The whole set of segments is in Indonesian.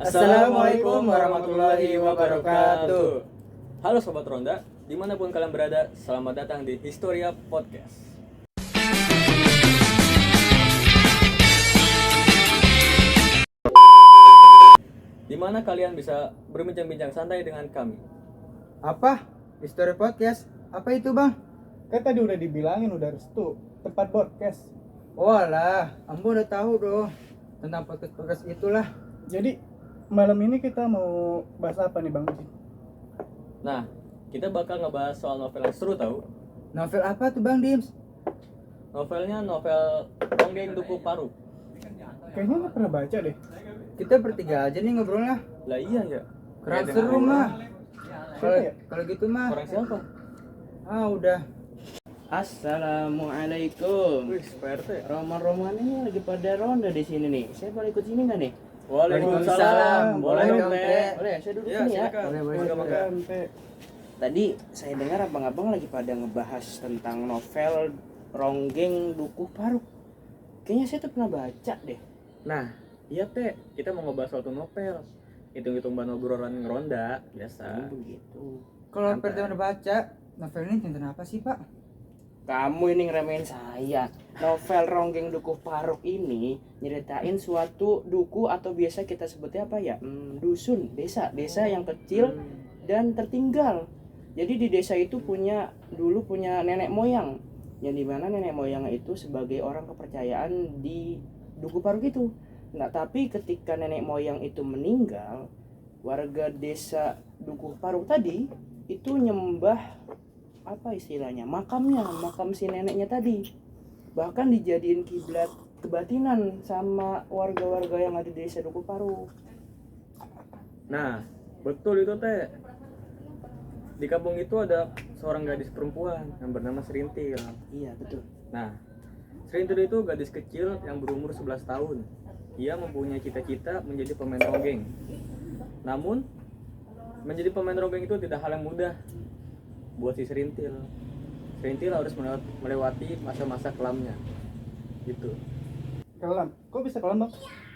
Assalamualaikum warahmatullahi wabarakatuh. Halo Sobat Ronda, dimanapun kalian berada, selamat datang di Historia Podcast. Di mana kalian bisa berbincang-bincang santai dengan kami. Apa? History Podcast? Apa itu bang? Kan tadi udah dibilangin udah restu tempat podcast. Walah, ambo udah tahu dong tentang podcast itulah. Jadi malam ini kita mau bahas apa nih Bang? Nah, kita bakal ngebahas soal novel yang seru tahu. Novel apa tuh bang Dims? Novelnya novel Ronggeng Duku Paruk. Kayaknya nggak pernah baca deh. Kita bertiga aja nih ngobrolnya. Lah iya ya. Keren Kayak seru dengan- mah. Kalau ya? kalau gitu mah. Orang siapa? Udah. Assalamualaikum. Wih, PRT. Roman-roman ini lagi pada ronda di sini nih. Saya boleh ikut sini nggak nih? Waalaikumsalam. Boleh Boleh, dong, Teh. Teh. Boleh, saya duduk Ya, sini ya. silakan. Boleh, Moga-moga. Teh. Tadi saya dengar abang-abang lagi pada ngebahas tentang novel Ronggeng Dukuh Paruk. Kayaknya saya tuh pernah baca deh. Nah, iya Teh, kita mau ngebahas suatu novel. Hitung-hitung bahan obrolan ronda biasa. Begitu. Kalau Santai. pertama baca novel ini tentang apa sih pak? Kamu ini ngeremehin saya. Novel Ronggeng Dukuh Paruk ini nyeritain suatu duku atau biasa kita sebutnya apa ya? Dusun, desa yang kecil dan tertinggal. Jadi di desa itu dulu punya nenek moyang, yang dimana nenek moyangnya itu sebagai orang kepercayaan di Dukuh Paruk itu. Nah tapi ketika nenek moyang itu meninggal, warga desa Dukuh Paruk tadi itu nyembah apa istilahnya, makam si neneknya tadi, bahkan dijadiin kiblat kebatinan sama warga-warga yang ada di desa Dukuh Paruk. Nah, betul itu Teh. Di kampung itu ada seorang gadis perempuan yang bernama Serintil. Iya betul. Nah, Serintil itu gadis kecil yang berumur 11 tahun. Ia mempunyai cita-cita menjadi pemain ronggeng. Namun, menjadi pemain ronggeng itu tidak hal yang mudah buat si Serintil. Serintil harus melewati masa-masa kelamnya. Gitu. Kelam. Kok bisa kelam Bang?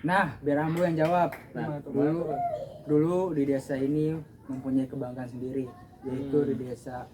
Nah, biar ambo yang jawab. Nah, Gimana tuh? Dulu di desa ini mempunyai kebanggaan sendiri, yaitu di desa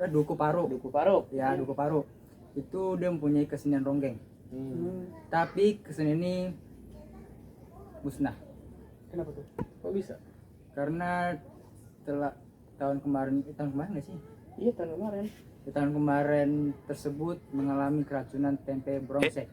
Dukuh Paruk. Dukuh Paruk. Ya, Dukuh Paruk. Itu dia mempunyai kesenian ronggeng. Tapi kesenian ini musnah Kenapa tuh? Kok bisa? karena setelah tahun kemarin nggak sih? Iya tahun kemarin. Di tahun kemarin tersebut mengalami keracunan tempe brongsek.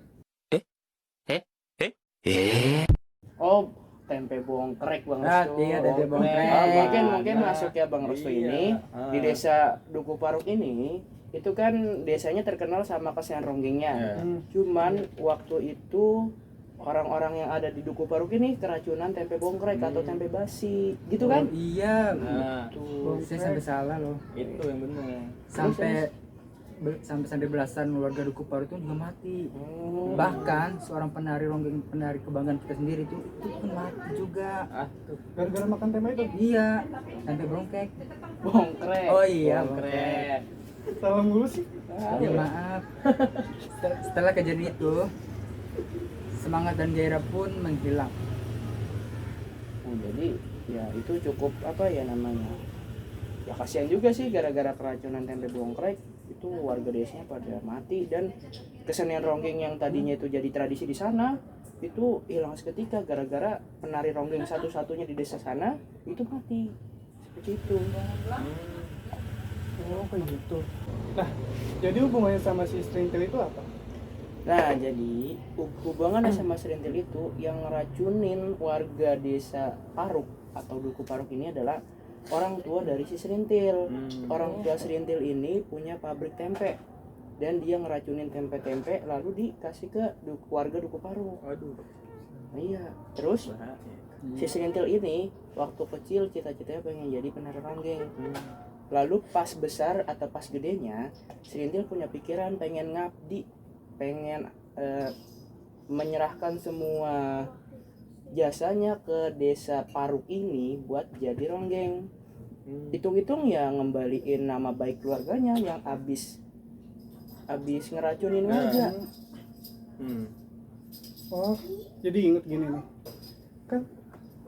Oh, tempe bongkrek Bang Ah, Restu. iya, tempe bongkrek. Mungkin masuk ya Bang Restu Iya. ini di desa Dukuh Paruk ini itu kan desanya terkenal sama kesenian ronggengnya. Ya. Cuman waktu itu orang-orang yang ada di Dukuh Paruk ini keracunan tempe bongkrek atau tempe basi, gitu kan? Oh, iya, Nah, Tuh. saya sampai salah loh. itu yang benar. Sampai belasan warga Dukuh Paruk itu juga mati. Oh. Bahkan seorang penari ronggeng, penari kebanggaan kita sendiri itu pun mati juga. Ah, tuh. Gara-gara makan tempe itu. Iya, tempe brongsek. Bongkrek. Oh iya, bongkrek. Salah mulu sih. Ya maaf. Setelah kejadian itu, semangat dan gairah pun menghilang. Nah, jadi ya itu cukup apa ya namanya? Ya kasihan juga sih gara-gara keracunan tempe bongkrek itu warga desanya pada mati dan kesenian ronggeng yang tadinya itu jadi tradisi di sana itu hilang seketika gara-gara penari ronggeng satu-satunya di desa sana itu mati. Seperti itu. Oh kayak gitu. Nah, jadi hubungannya sama si Strintil itu apa? Nah, jadi hubungannya sama Serintil itu yang ngeracunin warga desa Paruk atau Dukuh Paruk ini adalah orang tua dari si Serintil. Orang tua Serintil ini punya pabrik tempe dan dia ngeracunin tempe-tempe lalu dikasih ke warga Dukuh Paruk. Aduh. Nah, iya. Terus Bahaya. si Serintil ini waktu kecil cita-citanya pengen jadi penari ronggeng. Lalu pas besar atau pas gedenya, Serintil punya pikiran pengen ngabdi, pengen menyerahkan semua jasanya ke desa Paruk ini buat jadi ronggeng. Hitung-hitung ya ngembaliin nama baik keluarganya yang abis ngeracunin warga. Hmm. Oh, jadi inget gini nih. kan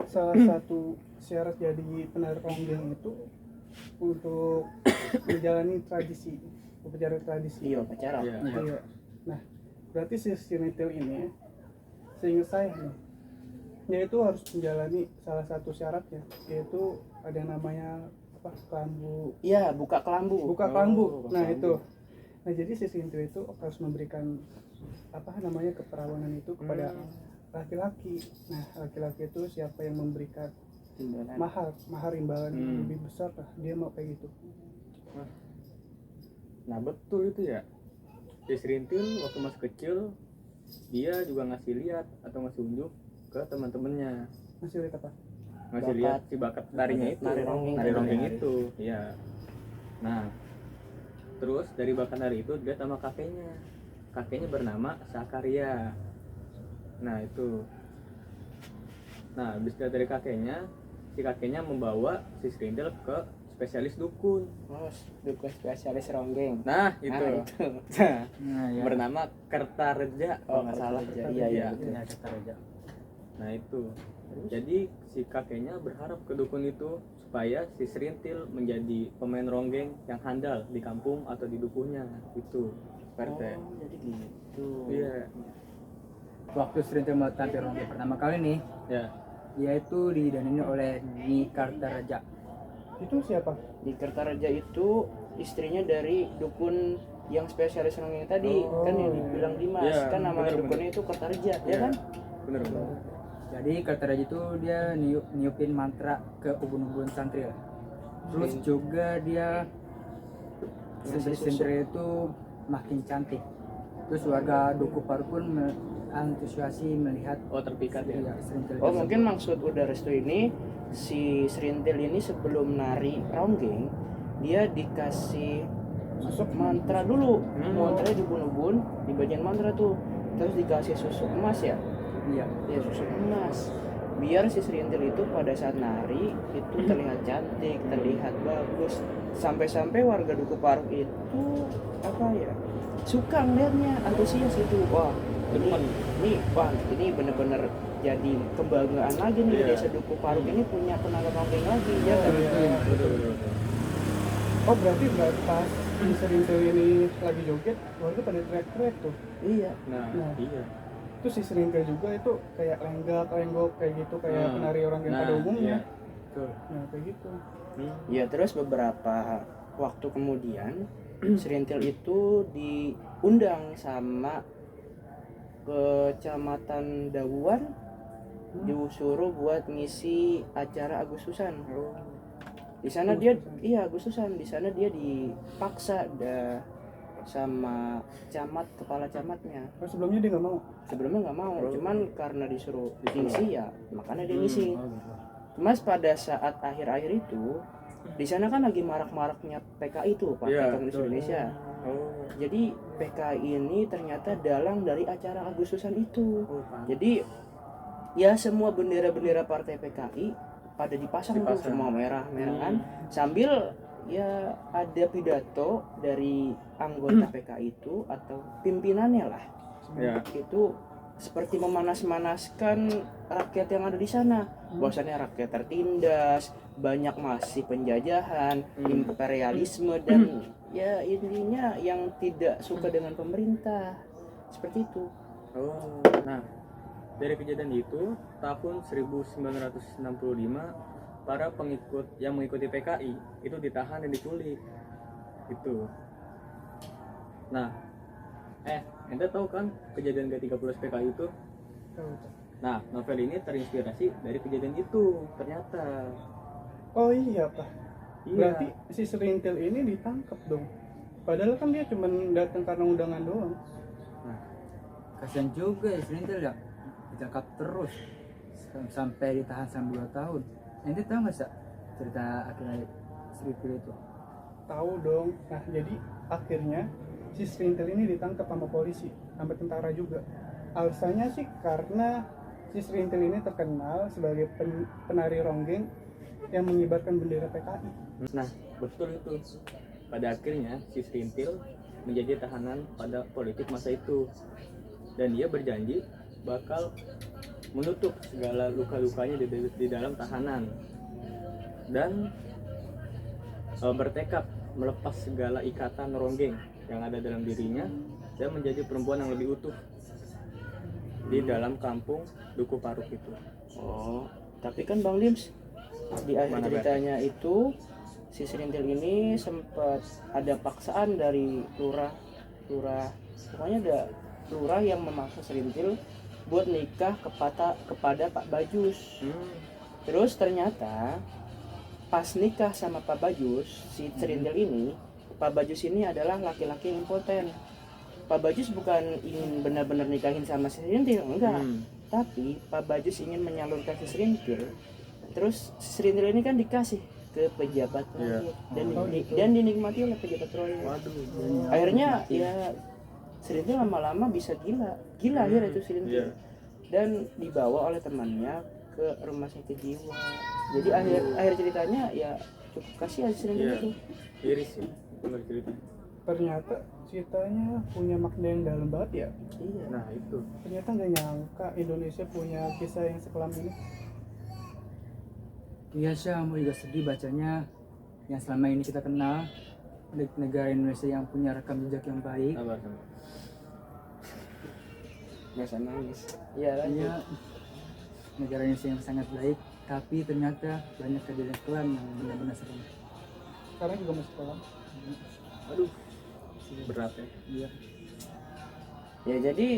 salah satu syarat jadi penari ronggeng itu untuk menjalani tradisi, upacara tradisi. Iya, pacaran. Iya. Iya. Nah, berarti si Srintil ini, seingat saya nih, dia itu harus menjalani salah satu syaratnya, yaitu ada yang namanya apa, kelambu, Iya, buka kelambu. buka kelambu. buka Nah kelambu. itu, nah jadi si Srintil itu harus memberikan apa namanya keperawanan itu kepada laki-laki. Nah laki-laki itu siapa yang memberikan Timbalan. mahar imbalan yang Hmm. lebih besar lah, dia mau kayak gitu. Nah betul itu ya. Si Serintil waktu masih kecil dia juga ngasih lihat atau ngasih unjuk ke teman-temannya, Masih lihat apa? ngasih Bakat. lihat si bakat tarinya itu, Nari ronggeng. nari ronggeng itu, ya. Nah terus dari bakat nari itu dia sama kakeknya bernama Sakarya. Nah itu, nah habis lihat dari kakeknya, si kakeknya membawa si Serintil ke spesialis dukun. Oh, dukun spesialis ronggeng. Nah itu, Nah, itu. Nah, ya. bernama Kertareja kalau nggak salah. Kertareja. Iya, iya. Ya, kata raja. Nah itu, jadi si kakeknya berharap ke dukun itu supaya si Serintil menjadi pemain ronggeng yang handal di kampung atau di dukuhnya itu. Oh, jadi gitu. Iya. Waktu Serintil mau tampil ronggeng pertama kali nih, Ya. dia itu didanani oleh Nyi Kartaraja. Itu siapa? Di Kertaraja itu istrinya dari dukun yang spesialis ronggeng tadi, kan yang dibilang Dimas. Iya, Kan nama bener, dukunnya itu Kertaraja, ya Iya. kan? Bener. Jadi Kartaraja itu dia niupin mantra ke ubun-ubun santri lah. Terus juga dia Ngasih santri itu makin cantik. Terus warga Duku Paru pun antusiasi melihat Oh terpikat ya. iya, Serintil Oh, tersebut. mungkin maksud udah restu ini si Serintil ini sebelum nari ronggeng dia dikasih Susuk mantra dulu. Hmm. Mantranya di ubun-ubun, di bagian mantra tuh. Terus dikasih susu emas ya. Iya. Ya susu emas biar si Serintil itu pada saat nari itu terlihat cantik, terlihat bagus, sampai-sampai warga Duku Paruk itu apa ya suka ngeliatnya, antusias itu. Wah ini wah ini bener-bener jadi kebanggaan lagi nih. Iya. Desa Duku Paruk ini punya penari ronggeng lagi ya kan. Betul. Oh berarti pas si Serintil ini lagi joget, warga pada teriak-teriak tuh. Iya. Nah, Nah. iya. Itu si Serintil juga itu kayak lenggak kayak gitu, kayak Nah. penari orang yang Nah, pada umumnya. iya. Betul. Nah kayak gitu. Ya terus beberapa waktu kemudian Serintil itu diundang sama Kecamatan Dawuan, disuruh buat ngisi acara Agustusan. Di sana dia Agustusan, di sana dia dipaksa sama kepala camatnya. Oh, sebelumnya dia nggak mau. Sebelumnya nggak mau, cuman karena disuruh ngisi ya makanya dia ngisi. Oh, gitu. Mas pada saat akhir-akhir itu di sana kan lagi marak-maraknya PKI tuh, Partai Iya, Komunis betul. Indonesia. Oh. Jadi PKI ini ternyata dalang dari acara Agustusan itu. Jadi ya semua bendera-bendera partai PKI pada dipasang tuh, semua merah-merah kan. Sambil ya ada pidato dari anggota PKI itu atau pimpinannya lah. Ya. Itu seperti memanas-manaskan rakyat yang ada di sana. Bahwasannya rakyat tertindas, banyak masih penjajahan, imperialisme dan ya intinya yang tidak suka dengan pemerintah. Seperti itu. Oh. Nah, dari kejadian itu tahun 1965 para pengikut yang mengikuti PKI itu ditahan dan diculik. Itu. Nah, ente tahu kan kejadian G13 PKI itu? Tahu. Nah, novel ini terinspirasi dari kejadian itu ternyata. Oh iya Pak. Iya. Berarti si Serintil ini ditangkap dong. Padahal kan dia cuma datang karena undangan doang. Kasian juga ya Serintil ya, ditangkap terus sampai ditahan selama 2 tahun. Ente tahu nggak sih cerita akhirnya Serintil itu? Tahu dong. Nah jadi akhirnya si Serintil ini ditangkap sama polisi, sama tentara juga. Alasannya sih karena si Serintil ini terkenal sebagai penari ronggeng yang mengibarkan bendera PKI. Nah, betul itu. Pada akhirnya si Serintil menjadi tahanan pada politik masa itu. Dan dia berjanji bakal menutup segala luka-lukanya di dalam tahanan dan bertekad melepas segala ikatan ronggeng yang ada dalam dirinya dan menjadi perempuan yang lebih utuh di dalam kampung Duku Paruk itu. Oh, tapi kan Bang Dims di akhir Mana, ceritanya itu si Serintil ini sempat ada paksaan dari lurah pokoknya ada lurah yang memaksa Serintil buat nikah kepada Pak Bajus. Terus ternyata pas nikah sama Pak Bajus, si Serintil ini, Pak Bajus ini adalah laki-laki yang impoten. Pak Bajus bukan ingin benar-benar nikahin sama si Serintil, enggak. Tapi Pak Bajus ingin menyalurkan si Serintil. Terus si Serintil ini kan dikasih ke pejabat proyek dan dinikmati oleh pejabat proyek. Akhirnya ya Serintil lama-lama bisa gila akhirnya itu Serintil. Dan dibawa oleh temannya ke rumah sakit jiwa. Jadi akhir ceritanya ya cukup kasihan Serintil itu. Iris sih dengar cerita. Ternyata ceritanya punya makna yang dalam banget ya. Iya. Nah itu Ternyata nggak nyangka Indonesia punya kisah yang sekelam ini. Iya sih, kamu juga sedih bacanya. Yang selama ini kita kenal negara Indonesia yang punya rekam jejak yang baik. sabar. Nggak usah nangis. Iya lah. Iya, negara Indonesia yang sangat baik, tapi ternyata banyak kejadian kelam yang benar-benar serem. Sekarang juga masih kelam. Aduh berat ya. Iya. Ya jadi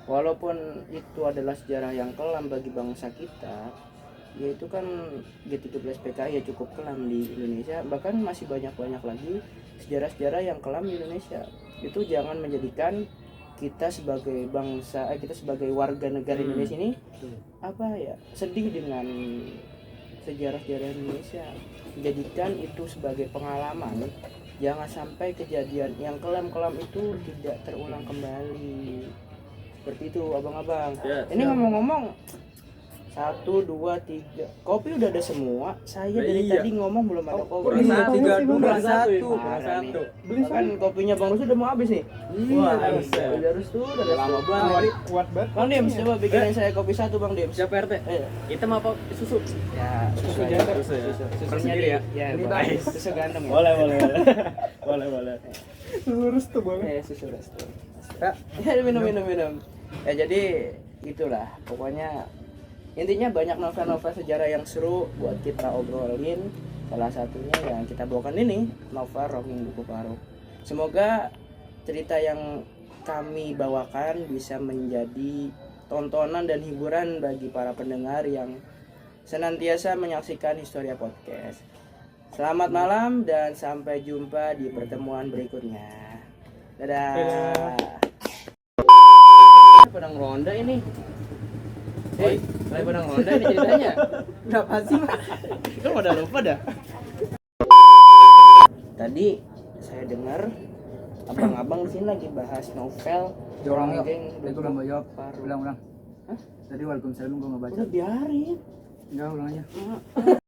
walaupun itu adalah sejarah yang kelam bagi bangsa kita, ya itu kan G13 PKI ya cukup kelam di Indonesia, bahkan masih banyak lagi sejarah-sejarah yang kelam di Indonesia. Itu jangan menjadikan kita sebagai bangsa, kita sebagai warga negara Indonesia ini apa ya sedih dengan sejarah-sejarah Indonesia. Jadikan itu sebagai pengalaman, jangan sampai kejadian yang kelam-kelam itu tidak terulang kembali. Seperti itu abang-abang. Ya, Ini siap. ngomong-ngomong 1, 2, 3 kopi udah ada semua. Saya dari Iya. tadi ngomong belum ada kopi. Kurang Iya, satu, iya, kurang kurang satu, Parah kurang nih. satu. Beli Kan kopinya Bang Rus udah mau habis nih. Wah, bisa. Harus tuh udah lama kuat, banget. kuat banget. Bang Dims, coba bikinin saya kopi satu Bang Dims. Siapa RT? Eh, Kita mau apa? Susu. ya susu jantan. jantan. Susu ya. Susunya Sendiri ya? Ya, Ini boleh. nice. Susu ganteng ya. Boleh. boleh. Lurus tuh boleh. Susu resto. Ya, minum. Ya jadi itulah pokoknya intinya banyak novel-novel sejarah yang seru buat kita obrolin. Salah satunya yang kita bawakan ini novel Ronggeng Duku Paruk. Semoga cerita yang kami bawakan bisa menjadi tontonan dan hiburan bagi para pendengar yang senantiasa menyaksikan Historia Podcast. Selamat malam dan sampai jumpa di pertemuan berikutnya. Dadah. Pedang ronda ini. Hei, pedang ronda ini ceritanya. Berapa sih, Mas? Kan udah lupa dah. Tadi saya dengar abang-abang di sini lagi bahas novel Orang Ronggeng itu Duku ulang jawab. Paruk. Ulang. Hah? Tadi Waalaikumsalam gua nggak baca. Udah biarin. Enggak, ulang aja. Mak.